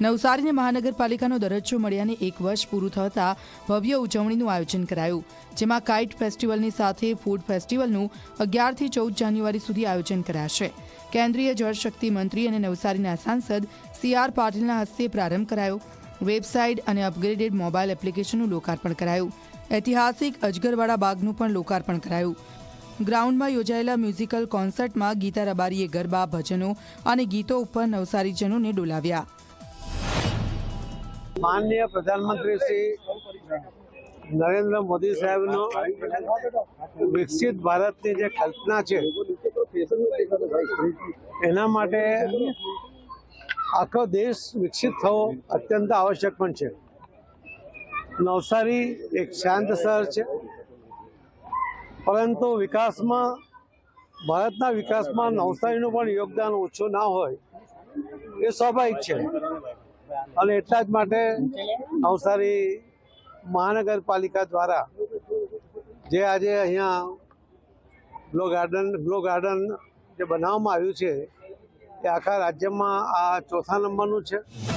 નવસારીને મહાનગરપાલિકાનો દરજ્જો મળ્યાને 1 વર્ષ પૂરું થતાં ભવ્ય ઉજવણીનું આયોજન કરાયું, જેમાં કાઇટ ફેસ્ટિવલની સાથે ફૂડ ફેસ્ટિવલનું 11 થી 14 જાન્યુઆરી સુધી આયોજન કરાશે। કેન્દ્રીય જળશક્તિ મંત્રી અને નવસારીના સાંસદ CR પાટીલના હસ્તે પ્રારંભ કરાયો। વેબસાઇટ અને અપગ્રેડેડ મોબાઈલ એપ્લિકેશનનું લોકાર્પણ કરાયું। ઐતિહાસિક અજગરવાડા બાગનું પણ લોકાર્પણ કરાયું। ગ્રાઉન્ડમાં યોજાયેલા મ્યુઝિકલ કોન્સર્ટમાં ગીતા રબારીએ ગરબા, ભજનો અને ગીતો ઉપર નવસારીજનોને ડોલાવ્યા। माननीय प्रधानमंत्री श्री नरेंद्र मोदी साहेबनो विकसित भारतनी जे कल्पना है एना माटे आखो देश विकसित थवो अत्यंत आवश्यक पण छे। नवसारी एक शांत शहर है, परंतु विकास में भारतना विकास में नवसारीनुं पण योगदान ओछुं ना होय ए स्वाभाविक है। અને એટલા જ માટે નવસારી મહાનગરપાલિકા દ્વારા જે આજે અહીંયા ગ્લો ગાર્ડન જે બનાવવામાં આવ્યું છે એ આખા રાજ્યમાં આ ચોથા નંબરનું છે।